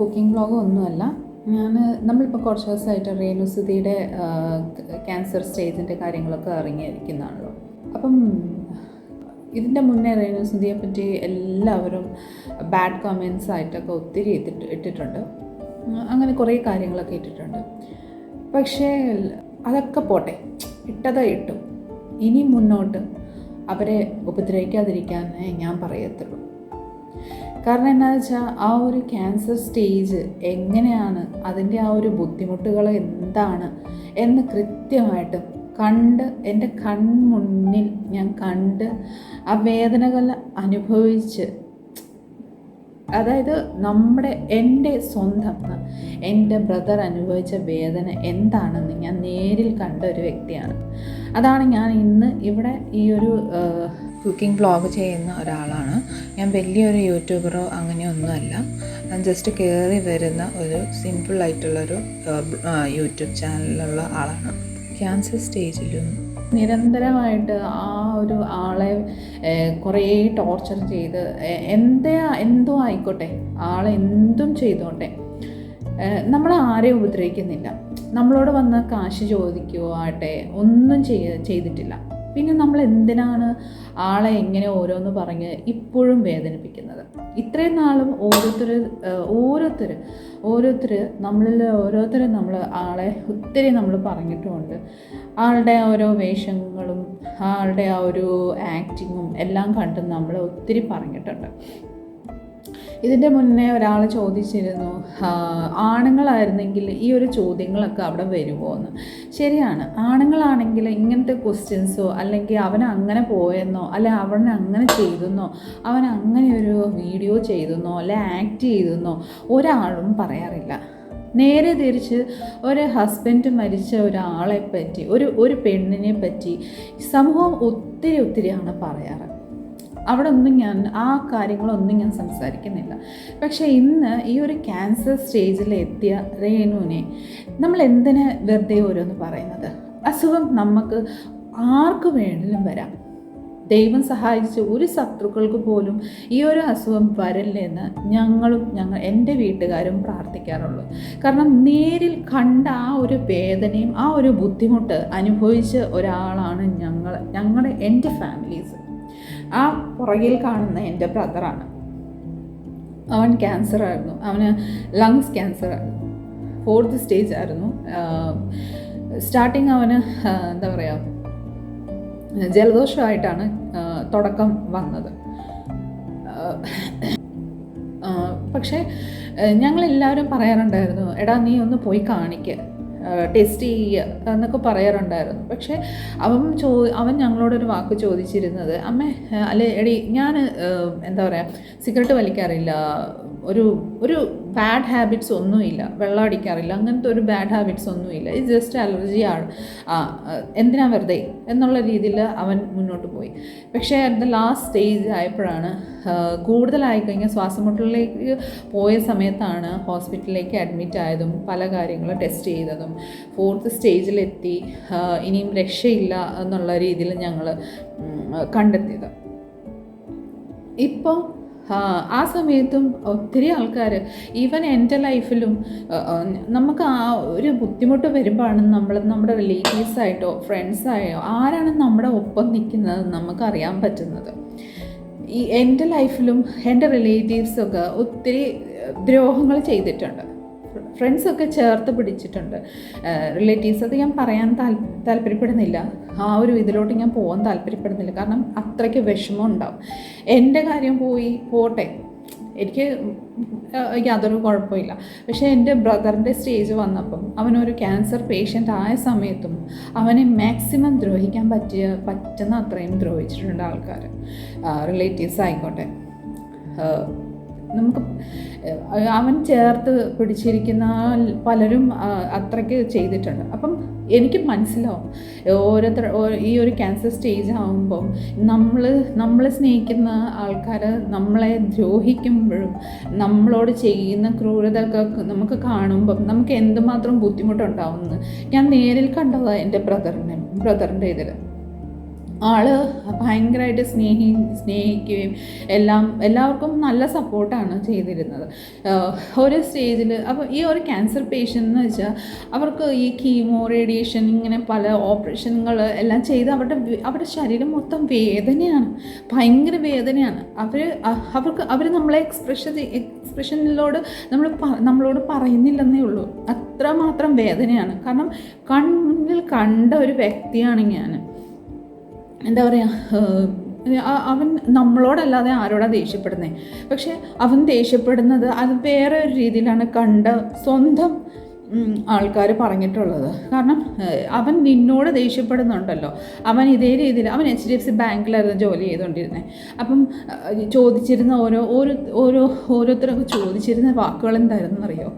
Cooking vlog ഒന്നുമല്ല. നമ്മളിപ്പോൾ കുറച്ച് ദിവസമായിട്ട് രേണുസുധിയുടെ ക്യാൻസർ സ്റ്റേജിൻ്റെ കാര്യങ്ങളൊക്കെ അറിഞ്ഞിരിക്കുന്നതാണല്ലോ. അപ്പം ഇതിൻ്റെ മുന്നേ രേണുസുധിയെ പറ്റി എല്ലാവരും ബാഡ് കമൻസ് ആയിട്ടൊക്കെ ഒത്തിരി ഇട്ടിട്ടുണ്ട്. അങ്ങനെ കുറേ കാര്യങ്ങളൊക്കെ ഇട്ടിട്ടുണ്ട്. പക്ഷേ അതൊക്കെ പോട്ടെ, ഇട്ടതാ ഇട്ടു. ഇനി മുന്നോട്ട് അവരെ ഉപദ്രവിക്കാതിരിക്കാനേ ഞാൻ പറയത്തുള്ളൂ. കാരണം എന്താണെന്ന് വെച്ചാൽ ആ ഒരു ക്യാൻസർ സ്റ്റേജ് എങ്ങനെയാണ്, അതിൻ്റെ ആ ഒരു ബുദ്ധിമുട്ടുകൾ എന്താണ് എന്ന് കൃത്യമായിട്ട് എൻ്റെ കൺമുന്നിൽ ഞാൻ കണ്ട് ആ വേദനകൾ അനുഭവിച്ച്, അതായത് എൻ്റെ ബ്രദർ അനുഭവിച്ച വേദന എന്താണെന്ന് ഞാൻ നേരിൽ കണ്ട ഒരു വ്യക്തിയാണ്. അതാണ് ഞാൻ ഇന്ന് ഇവിടെ ഈ ഒരു കുക്കിംഗ് വ്ളോഗ് ചെയ്യുന്ന ഒരാളാണ്. ഞാൻ വലിയൊരു യൂട്യൂബറോ അങ്ങനെയൊന്നുമല്ല. ഞാൻ ജസ്റ്റ് കയറി വരുന്ന ഒരു സിമ്പിളായിട്ടുള്ളൊരു യൂട്യൂബ് ചാനലിലുള്ള ആളാണ്. ക്യാൻസർ സ്റ്റേജിലും നിരന്തരമായിട്ട് ആ ഒരു ആളെ കുറേ ടോർച്ചർ ചെയ്ത് എന്തോ ആയിക്കോട്ടെ, ആളെന്തും ചെയ്തോട്ടെ, നമ്മൾ ആരെയും ഉപദ്രവിക്കുന്നില്ല. നമ്മളോട് വന്ന് കാശ് ചോദിക്കുകയോ ആട്ടെ ഒന്നും ചെയ്തിട്ടില്ല. പിന്നെ നമ്മൾ എന്തിനാണ് ആളെ എങ്ങനെ ഓരോന്ന് പറഞ്ഞ് ഇപ്പോഴും വേദനിപ്പിക്കുന്നത്? ഇത്രയും നാളും ഓരോരുത്തർ നമ്മൾ ആളെ ഒത്തിരി നമ്മൾ പറഞ്ഞിട്ടുമുണ്ട്. ആളുടെ ഓരോ വേഷങ്ങളും ആളുടെ ആ ഒരു ആക്ടിങ്ങും എല്ലാം കണ്ട് നമ്മൾ ഒത്തിരി പറഞ്ഞിട്ടുണ്ട്. ഇതിൻ്റെ മുന്നേ ഒരാൾ ചോദിച്ചിരുന്നു, ആണുങ്ങളായിരുന്നെങ്കിൽ ഈ ഒരു ചോദ്യങ്ങളൊക്കെ അവിടെ വരുമോ എന്ന്. ശരിയാണ്, ആണുങ്ങളാണെങ്കിൽ ഇങ്ങനത്തെ ക്വസ്റ്റ്യൻസോ അല്ലെങ്കിൽ അവൻ അങ്ങനെ പോയെന്നോ അല്ലെ അവൻ അങ്ങനെ ചെയ്തെന്നോ അവൻ അങ്ങനെ ഒരു വീഡിയോ ചെയ്തെന്നോ അല്ലെ ആക്ട് ചെയ്തെന്നോ ഒരാളും പറയാറില്ല. നേരെ തിരിച്ച് ഒരു ഹസ്ബൻഡ് മരിച്ച ഒരാളെ പറ്റി, ഒരു പെണ്ണിനെ പറ്റി സമൂഹം ഒത്തിരിയാണ് പറയാറ്. അവിടെ ആ കാര്യങ്ങളൊന്നും ഞാൻ സംസാരിക്കുന്നില്ല. പക്ഷേ ഇന്ന് ഈ ഒരു ക്യാൻസർ സ്റ്റേജിലെത്തിയ രേണുവിനെ നമ്മൾ എന്തിന് വെറുതെ ഓരോന്ന് പറയുന്നത്? അസുഖം നമുക്ക് ആർക്ക് വേണമെങ്കിലും വരാം. ദൈവം സഹായിച്ച് ഒരു ശത്രുക്കൾക്ക് പോലും ഈ ഒരു അസുഖം വരില്ലെന്ന് എൻ്റെ വീട്ടുകാരും പ്രാർത്ഥിക്കാറുള്ളൂ. കാരണം നേരിൽ കണ്ട ആ ഒരു വേദനയും ആ ഒരു ബുദ്ധിമുട്ട് അനുഭവിച്ച ഒരാളാണ് എൻ്റെ ഫാമിലീസ്. ആ പുറകിൽ കാണുന്ന എൻ്റെ ബ്രദറാണ്. അവൻ ക്യാൻസറായിരുന്നു, അവന് ലങ്സ് ക്യാൻസറായിരുന്നു, 4th സ്റ്റേജ് ആയിരുന്നു. സ്റ്റാർട്ടിങ് അവന് എന്താ പറയുക, ജലദോഷമായിട്ടാണ് തുടക്കം വന്നത്. പക്ഷേ ഞങ്ങളെല്ലാവരും പറയാറുണ്ടായിരുന്നു, എടാ നീ ഒന്ന് പോയി കാണിക്കുക, ടെസ്റ്റ് ചെയ്യുക എന്നൊക്കെ പറയാറുണ്ടായിരുന്നു. പക്ഷേ അവൻ ഞങ്ങളോടൊരു വാക്ക് ചോദിച്ചിരുന്നത്, അമ്മേ അല്ലെ എടി ഞാൻ എന്താ പറയുക, സിഗരറ്റ് വലിക്കാറില്ല, ഒരു ബാഡ് ഹാബിറ്റ്സ് ഒന്നുമില്ല, വെള്ളം അടിക്കാറില്ല, അങ്ങനത്തെ ഒരു ബാഡ് ഹാബിറ്റ്സ് ഒന്നുമില്ല, ഇത് ജസ്റ്റ് അലർജിയാണ്, എന്തിനാ വെറുതെ എന്നുള്ള രീതിയിൽ അവൻ മുന്നോട്ട് പോയി. പക്ഷേ അറ്റ് ദ ലാസ്റ്റ് സ്റ്റേജ് ആയപ്പോഴാണ്, കൂടുതലായി കഴിഞ്ഞാൽ ശ്വാസമുട്ടലിലേക്ക് പോയ സമയത്താണ് ഹോസ്പിറ്റലിലേക്ക് അഡ്മിറ്റ് ആയതും പല കാര്യങ്ങളും ടെസ്റ്റ് ചെയ്തതും 4th സ്റ്റേജിലെത്തി, ഇനിയും രക്ഷയില്ല എന്നുള്ള രീതിയിൽ ഞങ്ങൾ കണ്ടെത്തിയത്. ഇപ്പോൾ ആ സമയത്തും ഒത്തിരി ആൾക്കാർ, ഈവൻ എൻ്റെ ലൈഫിലും നമുക്ക് ആ ഒരു ബുദ്ധിമുട്ട് വരുമ്പോഴാണ് നമ്മുടെ റിലേറ്റീവ്സായിട്ടോ ഫ്രണ്ട്സായോ ആരാണ് നമ്മുടെ ഒപ്പം നിൽക്കുന്നത് നമുക്കറിയാൻ പറ്റുന്നത്. എൻ്റെ ലൈഫിലും എൻ്റെ റിലേറ്റീവ്സൊക്കെ ഒത്തിരി ദ്രോഹങ്ങൾ ചെയ്തിട്ടുണ്ട്. ഫ്രണ്ട്സൊക്കെ ചേർത്ത് പിടിച്ചിട്ടുണ്ട്. റിലേറ്റീവ്സൊക്കെ ഞാൻ പറയാൻ താല്പര്യപ്പെടുന്നില്ല, ആ ഒരു ഇതിലോട്ട് ഞാൻ പോകാൻ താല്പര്യപ്പെടുന്നില്ല. കാരണം അത്രയ്ക്ക് വിഷമം ഉണ്ടാവും. എൻ്റെ കാര്യം പോട്ടെ, എനിക്ക് യാതൊരു കുഴപ്പമില്ല. പക്ഷേ എൻ്റെ ബ്രദറിൻ്റെ സ്റ്റേജ് വന്നപ്പം, അവനൊരു ക്യാൻസർ പേഷ്യൻ്റ് ആയ സമയത്തും അവനെ മാക്സിമം ദ്രോഹിക്കാൻ പറ്റുന്ന അത്രയും ദ്രോഹിച്ചിട്ടുണ്ട് ആൾക്കാർ, റിലേറ്റീവ്സ് ആയിക്കോട്ടെ. നമുക്ക് അവൻ ചേർത്ത് പിടിച്ചിരിക്കുന്ന പലരും അത്രയ്ക്ക് ചെയ്തിട്ടുണ്ട്. അപ്പം എനിക്ക് മനസ്സിലാവും, ഈ ഒരു ക്യാൻസർ സ്റ്റേജ് ആകുമ്പം നമ്മൾ സ്നേഹിക്കുന്ന ആൾക്കാർ നമ്മളെ ദ്രോഹിക്കുമ്പോഴും നമ്മളോട് ചെയ്യുന്ന ക്രൂരതകൾക്ക് നമുക്ക് കാണുമ്പം നമുക്ക് എന്തുമാത്രം ബുദ്ധിമുട്ടുണ്ടാവുമെന്ന് ഞാൻ നേരിൽ കണ്ടതാണ് എൻ്റെ ബ്രദറിൻ്റെ ഇതിൽ. ആൾ ഭയങ്കരമായിട്ട് സ്നേഹിക്കുകയും എല്ലാവർക്കും നല്ല സപ്പോർട്ടാണ് ചെയ്തിരുന്നത്. ഒരു സ്റ്റേജിൽ അപ്പോൾ ഈ ഒരു ക്യാൻസർ പേഷ്യൻ്റ് എന്ന് വെച്ചാൽ അവർക്ക് ഈ കീമോ റേഡിയേഷൻ ഇങ്ങനെ പല ഓപ്പറേഷനുകൾ എല്ലാം ചെയ്ത് അവരുടെ ശരീരം മൊത്തം വേദനയാണ്, ഭയങ്കര വേദനയാണ്. അവർ നമ്മളെ എക്സ്പ്രഷനിലോട് നമ്മളോട് പറയുന്നില്ലെന്നേ ഉള്ളൂ, അത്രമാത്രം വേദനയാണ്. കാരണം കണ്ണിൽ കണ്ട ഒരു വ്യക്തിയാണ് ഞാൻ. എന്താ പറയുക, അവൻ നമ്മളോടല്ലാതെ ആരോടാണ് ദേഷ്യപ്പെടുന്നത്? പക്ഷേ അവൻ ദേഷ്യപ്പെടുന്നത് അത് വേറെ ഒരു രീതിയിലാണ് സ്വന്തം ആൾക്കാർ പറഞ്ഞിട്ടുള്ളത്. കാരണം അവൻ നിന്നോട് ദേഷ്യപ്പെടുന്നുണ്ടല്ലോ, അവൻ ഇതേ രീതിയിൽ അവൻ HDFC ബാങ്കിലായിരുന്നു ജോലി ചെയ്തുകൊണ്ടിരുന്നത്. അപ്പം ചോദിച്ചിരുന്ന ഓരോരുത്തരൊക്കെ ചോദിച്ചിരുന്ന വാക്കുകൾ എന്തായിരുന്നു അറിയോ?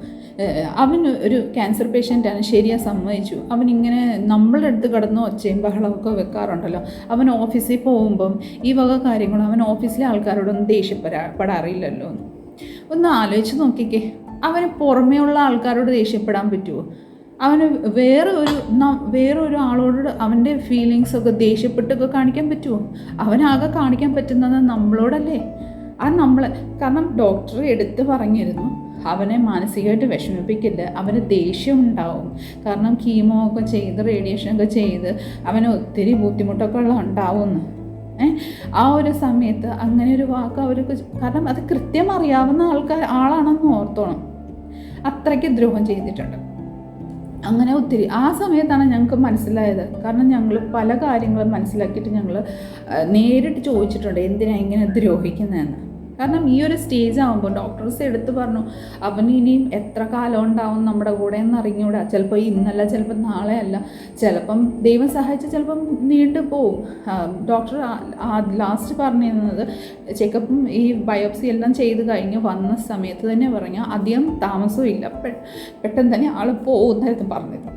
അവൻ ഒരു ക്യാൻസർ പേഷ്യൻ്റാണ്, ശരിയാ, സമ്മതിച്ചു. അവനിങ്ങനെ നമ്മളുടെ അടുത്ത് കിടന്ന് ഒച്ചയും ബഹളമൊക്കെ വെക്കാറുണ്ടല്ലോ. അവൻ ഓഫീസിൽ പോകുമ്പം ഈ വക കാര്യങ്ങളും അവൻ ഓഫീസിലെ ആൾക്കാരോടൊന്നും ദേഷ്യപ്പെടാറില്ലല്ലോ. ഒന്ന് ആലോചിച്ച് നോക്കിക്കേ, അവന് പുറമേയുള്ള ആൾക്കാരോട് ദേഷ്യപ്പെടാൻ പറ്റുമോ? അവന് വേറൊരു ആളോട് അവൻ്റെ ഫീലിങ്സൊക്കെ ദേഷ്യപ്പെട്ടൊക്കെ കാണിക്കാൻ പറ്റുമോ? അവനാകെ കാണിക്കാൻ പറ്റുന്നത് നമ്മളോടല്ലേ? കാരണം ഡോക്ടർ എടുത്ത് പറഞ്ഞിരുന്നു, അവനെ മാനസികമായിട്ട് വിഷമിപ്പിക്കില്ല, അവന് ദേഷ്യം ഉണ്ടാവും. കാരണം കീമോ ഒക്കെ ചെയ്ത് റേഡിയേഷനൊക്കെ ചെയ്ത് അവന് ഒത്തിരി ബുദ്ധിമുട്ടൊക്കെ ഉണ്ടാവുമെന്ന്. ആ ഒരു സമയത്ത് അങ്ങനെ ഒരു വാക്ക് അവർക്ക്, കാരണം അത് കൃത്യം അറിയാവുന്ന ആളാണെന്ന് ഓർത്തോണം, അത്രയ്ക്ക് ദ്രോഹം ചെയ്തിട്ടുണ്ട്. അങ്ങനെ ഒത്തിരി ആ സമയത്താണ് ഞങ്ങൾക്ക് മനസ്സിലായത്. കാരണം ഞങ്ങൾ പല കാര്യങ്ങളും മനസ്സിലാക്കിയിട്ട് ഞങ്ങൾ നേരിട്ട് ചോദിച്ചിട്ടുണ്ട് എന്തിനാണ് ഇങ്ങനെ ദ്രോഹിക്കുന്നതെന്ന്. കാരണം ഈ ഒരു സ്റ്റേജ് ആകുമ്പോൾ ഡോക്ടേഴ്സ് എടുത്ത് പറഞ്ഞു, അവന് ഇനിയും എത്ര കാലം ഉണ്ടാവും നമ്മുടെ കൂടെ എന്ന് അറിഞ്ഞൂടാ. ചിലപ്പോൾ ഇന്നല്ല, ചിലപ്പോൾ നാളെ അല്ല, ചിലപ്പം ദൈവം സഹായിച്ച് ചിലപ്പം നീണ്ടു പോവും. ഡോക്ടർ ലാസ്റ്റ് പറഞ്ഞിരുന്നത് ചെക്കപ്പും ഈ ബയോപ്സി എല്ലാം ചെയ്ത് കഴിഞ്ഞ് വന്ന സമയത്ത് തന്നെ പറഞ്ഞാൽ അധികം താമസവും ഇല്ല, പെട്ടെന്ന് തന്നെ ആൾ പോകുന്നതായിരുന്നു പറഞ്ഞത്.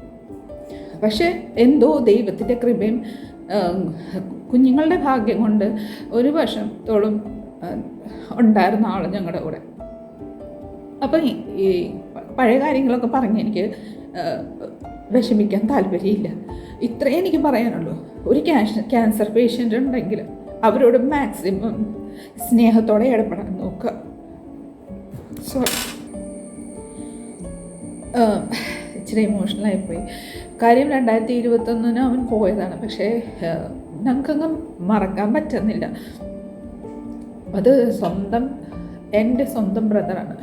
പക്ഷേ എന്തോ ദൈവത്തിൻ്റെ കൃപയും കുഞ്ഞുങ്ങളുടെ ഭാഗ്യം കൊണ്ട് ഒരു വർഷത്തോളം ഉണ്ടായിരുന്ന ആൾ ഞങ്ങളുടെ കൂടെ. അപ്പം ഈ പഴയ കാര്യങ്ങളൊക്കെ പറഞ്ഞ് എനിക്ക് വിഷമിക്കാൻ താല്പര്യമില്ല. ഇത്രേ എനിക്ക് പറയാനുള്ളൂ. ഒരു ക്യാൻസർ പേഷ്യൻ്റ് ഉണ്ടെങ്കിൽ അവരോട് മാക്സിമം സ്നേഹത്തോടെ ഇടപെടാൻ നോക്കുക. ഇച്ചിരി ഇമോഷണലായിപ്പോയി. കാര്യം 2021 അവൻ പോയതാണ്, പക്ഷേ ഞങ്ങൾക്കങ്ങ് മറക്കാൻ പറ്റുന്നില്ല. അത് എൻ്റെ സ്വന്തം ബ്രദറാണ്.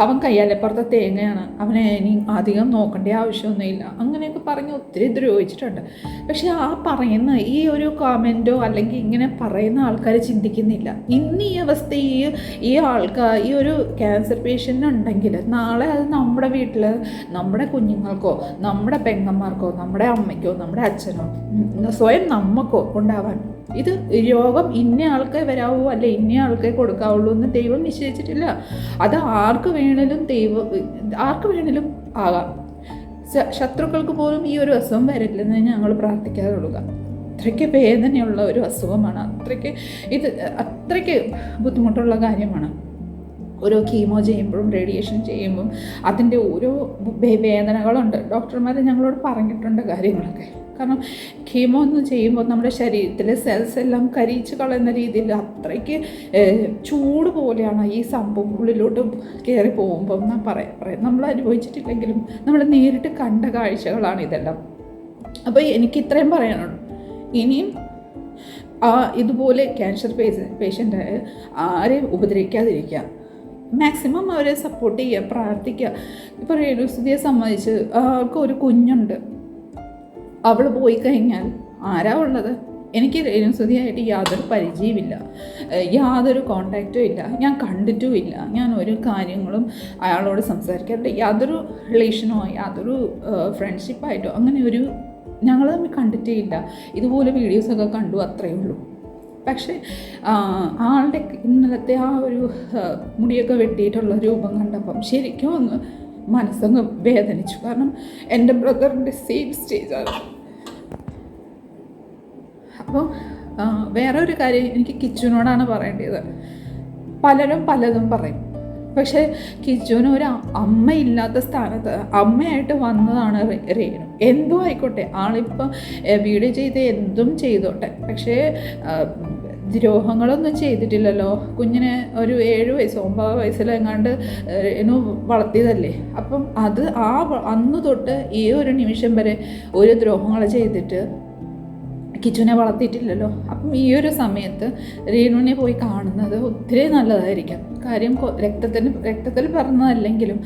അവൻ കയ്യാലപ്പുറത്തെ തേങ്ങയാണ്, അവനെ ഇനി അധികം നോക്കേണ്ട ആവശ്യമൊന്നുമില്ല, അങ്ങനെയൊക്കെ പറഞ്ഞ് ഒത്തിരി ദ്രോഹിച്ചിട്ടുണ്ട്. പക്ഷെ ആ പറയുന്ന ഈ ഒരു കമൻറ്റോ അല്ലെങ്കിൽ ഇങ്ങനെ പറയുന്ന ആൾക്കാർ ചിന്തിക്കുന്നില്ല, ഇന്ന് ഈ അവസ്ഥ ഈ ആൾക്കാർ ഈ ഒരു ക്യാൻസർ പേഷ്യൻ്റ് ഉണ്ടെങ്കിൽ നാളെ അത് നമ്മുടെ വീട്ടിൽ നമ്മുടെ കുഞ്ഞുങ്ങൾക്കോ നമ്മുടെ പെങ്ങന്മാർക്കോ നമ്മുടെ അമ്മയ്ക്കോ നമ്മുടെ അച്ഛനോ സ്വയം നമുക്കോ ഉണ്ടാവാൻ ഇത് രോഗം ഇന്ന ആൾക്കേ വരാവൂ അല്ലെ ഇന്ന ആൾക്കേ കൊടുക്കാവുള്ളൂ എന്ന് ദൈവം നിശ്ചയിച്ചിട്ടില്ല. അത് ആർക്ക് വേണേലും ആകാം. ശത്രുക്കൾക്ക് പോലും ഈ ഒരു അസുഖം വരില്ലെന്ന് ഞങ്ങൾ പ്രാർത്ഥിക്കാറുള്ളൂ. അത്രയ്ക്ക് വേദനയുള്ള ഒരു അസുഖമാണ്, അത്രയ്ക്ക് ബുദ്ധിമുട്ടുള്ള കാര്യമാണ്. ഓരോ കീമോ ചെയ്യുമ്പോഴും റേഡിയേഷൻ ചെയ്യുമ്പം അതിൻ്റെ ഓരോ വേദനകളുണ്ട്. ഡോക്ടർമാർ ഞങ്ങളോട് പറഞ്ഞിട്ടുണ്ട് കാര്യങ്ങളൊക്കെ. കാരണം കീമോ എന്ന് ചെയ്യുമ്പോൾ നമ്മുടെ ശരീരത്തിലെ സെൽസ് എല്ലാം കരിയിച്ച് കളയുന്ന രീതിയിൽ അത്രയ്ക്ക് ചൂട് പോലെയാണ് ഈ സംഭവം ഉള്ളിലോട്ട് കയറി പോകുമ്പം ഞാൻ പറയാം. നമ്മൾ അനുഭവിച്ചിട്ടില്ലെങ്കിലും നമ്മൾ നേരിട്ട് കണ്ട കാഴ്ചകളാണ് ഇതെല്ലാം. അപ്പോൾ എനിക്ക് ഇത്രയും പറയാനുള്ളൂ. ഇനിയും ഇതുപോലെ ക്യാൻസർ പേഷ്യൻ്റായ ആരെയും ഉപദ്രവിക്കാതിരിക്കുക, മാക്സിമം അവരെ സപ്പോർട്ട് ചെയ്യുക, പ്രാർത്ഥിക്കുക. ഇപ്പോൾ രേണുസുതിയെ സംബന്ധിച്ച് അവൾക്ക് ഒരു കുഞ്ഞുണ്ട്. അവൾ പോയി കഴിഞ്ഞാൽ ആരാ ഉള്ളത്? എനിക്ക് രേണുസുതിയായിട്ട് യാതൊരു പരിചയമില്ല, യാതൊരു കോണ്ടാക്റ്റും ഇല്ല, ഞാൻ കണ്ടിട്ടുമില്ല, ഞാൻ ഒരു കാര്യങ്ങളും അയാളോട് സംസാരിക്കാറില്ല, യാതൊരു റിലേഷനോ യാതൊരു ഫ്രണ്ട്ഷിപ്പായിട്ടോ അങ്ങനെ ഞങ്ങൾ തമ്മിൽ കണ്ടിട്ടേ ഇല്ല. ഇതുപോലെ വീഡിയോസൊക്കെ കണ്ടു, അത്രയേ ഉള്ളൂ. പക്ഷേ ആളുടെ ഇന്നലത്തെ ആ ഒരു മുടിയൊക്കെ വെട്ടിയിട്ടുള്ള രൂപം കണ്ടപ്പം ശരിക്കും ഒന്ന് മനസ്സങ്ങ് വേദനിച്ചു. കാരണം എൻ്റെ ബ്രദറിൻ്റെ സെയിം സ്റ്റേജാണ്. അപ്പോൾ വേറെ ഒരു കാര്യം എനിക്ക് കിച്ചുവിനോടാണ് പറയേണ്ടത്. പലരും പലതും പറയും. പക്ഷേ കിച്ചുവിന് ഒരു അമ്മയില്ലാത്ത സ്ഥാനത്ത് അമ്മയായിട്ട് വന്നതാണ് രേണു. എന്തോ ആയിക്കോട്ടെ, ആളിപ്പോൾ വീഡിയോ ചെയ്ത് എന്തും ചെയ്തോട്ടെ, പക്ഷേ ദ്രോഹങ്ങളൊന്നും ചെയ്തിട്ടില്ലല്ലോ. കുഞ്ഞിനെ ഒരു 7 വയസ്സ് 9 വയസ്സിലെങ്ങാണ്ട് രേണു വളർത്തിയതല്ലേ. അപ്പം അത് അന്ന് തൊട്ട് ഈ ഒരു നിമിഷം വരെ ഒരു ദ്രോഹങ്ങൾ ചെയ്തിട്ട് കിച്ചുവിനെ വളർത്തിയിട്ടില്ലല്ലോ. അപ്പം ഈ ഒരു സമയത്ത് രേണുവിനെ പോയി കാണുന്നത് ഒത്തിരി നല്ലതായിരിക്കും. കാര്യം രക്തത്തിൽ പറഞ്ഞതല്ലെങ്കിലും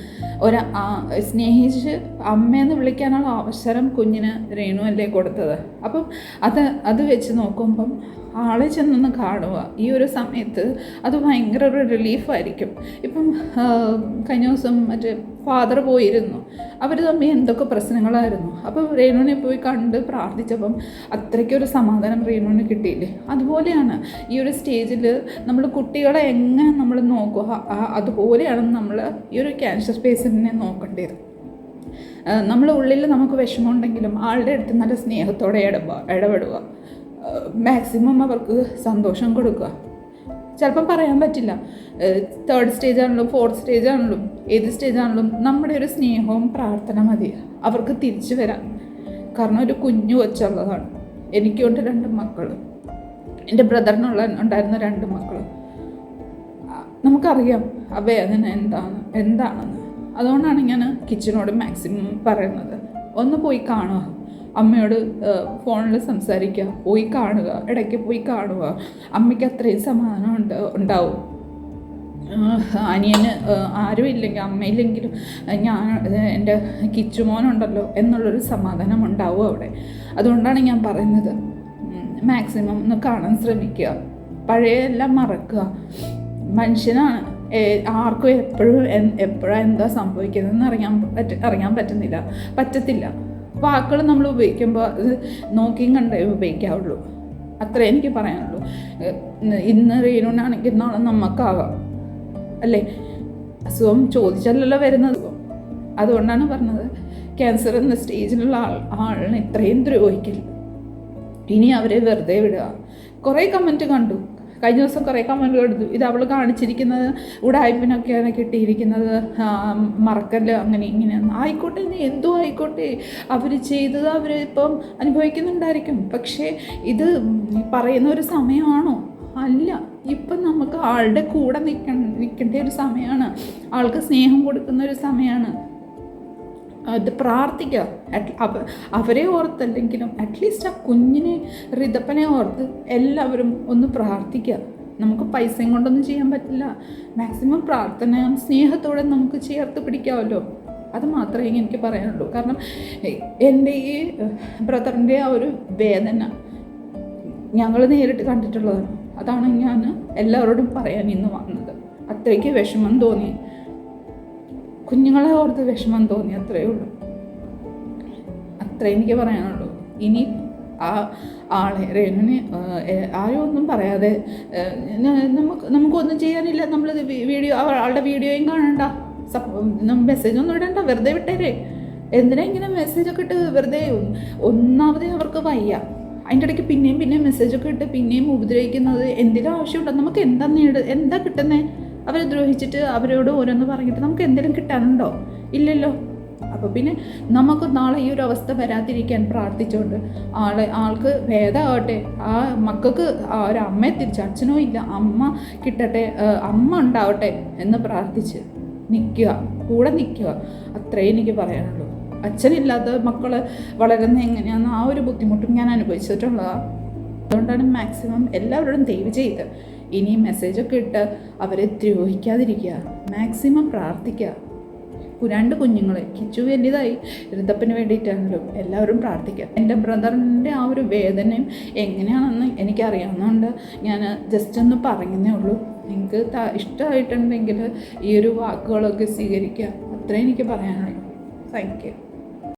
സ്നേഹിച്ച് അമ്മയെന്ന് വിളിക്കാനുള്ള അവസരം കുഞ്ഞിന് രേണു അല്ലേ കൊടുത്തത്. അപ്പം അത് വെച്ച് നോക്കുമ്പം ആളെ ചെന്നൊന്ന് കാണുക ഈ ഒരു സമയത്ത് അത് ഭയങ്കര ഒരു റിലീഫായിരിക്കും. ഇപ്പം കഴിഞ്ഞ ദിവസം മറ്റേ ഫാദർ പോയിരുന്നു, അവർ തമ്മിൽ എന്തൊക്കെ പ്രശ്നങ്ങളായിരുന്നു. അപ്പം രേണുവിനെ പോയി കണ്ട് പ്രാർത്ഥിച്ചപ്പം അത്രയ്ക്കൊരു സമാധാനം രേണുവിന് കിട്ടിയില്ലേ. അതുപോലെയാണ് ഈ ഒരു സ്റ്റേജിൽ നമ്മൾ കുട്ടികളെ എങ്ങനെ നമ്മൾ നോക്കുക, അതുപോലെയാണ് നമ്മൾ ഈ ഒരു ക്യാൻസർ പേഷ്യൻറ്റിനെ നോക്കേണ്ടത്. നമ്മൾ ഉള്ളിൽ നമുക്ക് വിഷമമുണ്ടെങ്കിലും ആളുടെ അടുത്ത് നല്ല സ്നേഹത്തോടെ ഇടപെടുക, മാക്സിമം അവർക്ക് സന്തോഷം കൊടുക്കുക. ചിലപ്പം പറയാൻ പറ്റില്ല, 3rd സ്റ്റേജാണെങ്കിലും 4th സ്റ്റേജാണെങ്കിലും ഏത് സ്റ്റേജാണെങ്കിലും നമ്മുടെ ഒരു സ്നേഹവും പ്രാർത്ഥന മതി അവർക്ക് തിരിച്ചു വരാൻ. കാരണം ഒരു കുഞ്ഞു കൊച്ചുള്ളതാണ്. എനിക്കുണ്ട് 2 മക്കൾ, എൻ്റെ ഉണ്ടായിരുന്ന 2 മക്കൾ. നമുക്കറിയാം ആ വേദന എന്താണെന്ന്. അതുകൊണ്ടാണ് ഞാൻ കിച്ചനോട് മാക്സിമം പറയുന്നത്, ഒന്ന് പോയി കാണുക, അമ്മയോട് ഫോണിൽ സംസാരിക്കുക, പോയി കാണുക, ഇടയ്ക്ക് പോയി കാണുക. അമ്മയ്ക്ക് അത്രയും സമാധാനം ഉണ്ടാവും. അനിയന് ആരും ഇല്ലെങ്കിൽ, അമ്മയില്ലെങ്കിലും എൻ്റെ കിച്ചുമോനുണ്ടല്ലോ എന്നുള്ളൊരു സമാധാനം ഉണ്ടാവും അവിടെ. അതുകൊണ്ടാണ് ഞാൻ പറയുന്നത്, മാക്സിമം ഒന്ന് കാണാൻ ശ്രമിക്കുക, പഴയ എല്ലാം മറക്കുക. മനുഷ്യനാണ്, ആർക്കും എപ്പോഴാണ് എന്താ സംഭവിക്കുന്നതെന്ന് അറിയാൻ പറ്റത്തില്ല. വാക്കുകൾ നമ്മൾ ഉപയോഗിക്കുമ്പോൾ അത് നോക്കിയും കണ്ടേ ഉപയോഗിക്കാവുള്ളൂ. അത്രേ എനിക്ക് പറയാനുള്ളൂ. ഇന്ന് റീനുനാണെങ്കിൽ നാളെ നമുക്കാവാം അല്ലേ. അസുഖം ചോദിച്ചല്ലല്ലോ വരുന്നത്. അതുകൊണ്ടാണ് പറഞ്ഞത്, ക്യാൻസർ എന്ന സ്റ്റേജിലുള്ള ആളിനെ ഇത്രയും ദ്രോഹിക്കില്ല. ഇനി അവരെ വെറുതെ വിടുക. കുറേ കമൻറ്റ് കണ്ടു, കഴിഞ്ഞ ദിവസം കുറേ കമൻറ്റ് കൊടുത്തു, ഇത് അവൾ കാണിച്ചിരിക്കുന്നത് ഉടായ്പിനൊക്കെയാണ് കിട്ടിയിരിക്കുന്നത്, മറക്കല്ല അങ്ങനെ ഇങ്ങനെ. ആയിക്കോട്ടെ, എന്തോ ആയിക്കോട്ടെ, അവർ ചെയ്തത് അവർ ഇപ്പം അനുഭവിക്കുന്നുണ്ടായിരിക്കും. പക്ഷേ ഇത് പറയുന്ന ഒരു സമയമാണോ? അല്ല. ഇപ്പം നമുക്ക് ആളുടെ കൂടെ നിൽക്കേണ്ട ഒരു സമയമാണ്, ആൾക്ക് സ്നേഹം കൊടുക്കുന്ന ഒരു സമയമാണ്. അത് പ്രാർത്ഥിക്കുക. അവരെ ഓർത്തല്ലെങ്കിലും അറ്റ്ലീസ്റ്റ് ആ കുഞ്ഞിനെ ഋതപ്പനെ ഓർത്ത് എല്ലാവരും ഒന്ന് പ്രാർത്ഥിക്കുക. നമുക്ക് പൈസയും കൊണ്ടൊന്നും ചെയ്യാൻ പറ്റില്ല, മാക്സിമം പ്രാർത്ഥന സ്നേഹത്തോടെ നമുക്ക് ചേർത്ത് പിടിക്കാമല്ലോ. അത് മാത്രമേ എനിക്ക് പറയാനുള്ളൂ. കാരണം എൻ്റെ ഈ ബ്രദറിൻ്റെ ആ ഒരു വേദന ഞങ്ങൾ നേരിട്ട് കണ്ടിട്ടുള്ളതാണ്. അതാണ് ഞാൻ എല്ലാവരോടും പറയാൻ ഇന്ന് വന്നത്. അത്രയ്ക്ക് വിഷമം തോന്നി, കുഞ്ഞുങ്ങളെ ഓർത്ത് വിഷമം തോന്നി, അത്രയേ ഉള്ളൂ. അത്രേ എനിക്ക് പറയാനുള്ളൂ. ഇനി ആ ആളെ രേണുവിനെ ആരും ഒന്നും പറയാതെ നമുക്കൊന്നും ചെയ്യാനില്ല. നമ്മൾ ആളുടെ വീഡിയോയും കാണണ്ട, മെസ്സേജൊന്നും ഇടണ്ട, വെറുതെ വിട്ടേരെ. എന്തിനാ ഇങ്ങനെ മെസ്സേജൊക്കെ ഇട്ട് വെറുതെ? ഒന്നാമതേ അവർക്ക് വയ്യ, അതിൻ്റെ ഇടയ്ക്ക് പിന്നെയും മെസ്സേജൊക്കെ ഇട്ട് പിന്നെയും ഉപദ്രവിക്കുന്നത് എന്തെങ്കിലും ആവശ്യമുണ്ടോ? നമുക്ക് എന്താ കിട്ടുന്നത്? അവരെ ദ്രോഹിച്ചിട്ട് അവരോട് ഓരോന്ന് പറഞ്ഞിട്ട് നമുക്ക് എന്തെങ്കിലും കിട്ടാനുണ്ടോ? ഇല്ലല്ലോ. അപ്പോൾ പിന്നെ നമുക്ക് നാളെ ഈ ഒരു അവസ്ഥ വരാതിരിക്കാൻ പ്രാർത്ഥിച്ചുകൊണ്ട് ആൾക്ക് ഭേദമാകട്ടെ, ആ മക്കൾക്ക് ഒരു അമ്മയെ തിരിച്ച്, അച്ഛനോ ഇല്ല അമ്മ കിട്ടട്ടെ, അമ്മ ഉണ്ടാവട്ടെ എന്ന് പ്രാർത്ഥിച്ച് കൂടെ നിൽക്കുക. അത്രേ എനിക്ക് പറയാനുള്ളൂ. അച്ഛനില്ലാത്ത മക്കൾ വളരുന്ന എങ്ങനെയാണെന്ന് ആ ഒരു ബുദ്ധിമുട്ടും ഞാൻ അനുഭവിച്ചിട്ടുള്ളതാണ്. അതുകൊണ്ടാണ് മാക്സിമം എല്ലാവരോടും ദയവ് ചെയ്ത് ഇനി മെസ്സേജൊക്കെ ഇട്ട് അവരെ ദ്രോഹിക്കാതിരിക്കുക, മാക്സിമം പ്രാർത്ഥിക്കുക. 2 കുഞ്ഞുങ്ങളെ, കിച്ചു വലിയതായി, ഋതപ്പന് വേണ്ടിയിട്ടാണെങ്കിലും എല്ലാവരും പ്രാർത്ഥിക്കുക. എൻ്റെ ബ്രദറിൻ്റെ ആ ഒരു വേദനയും എങ്ങനെയാണെന്ന് എനിക്കറിയാവുന്നതുകൊണ്ട് ഞാൻ ജസ്റ്റ് ഒന്ന് പറയുന്നേ ഉള്ളൂ. നിങ്ങൾക്ക് ഇഷ്ടമായിട്ടുണ്ടെങ്കിൽ ഈ ഒരു വാക്കുകളൊക്കെ സ്വീകരിക്കുക. അത്രേ എനിക്ക് പറയാനുള്ളൂ. Thank you.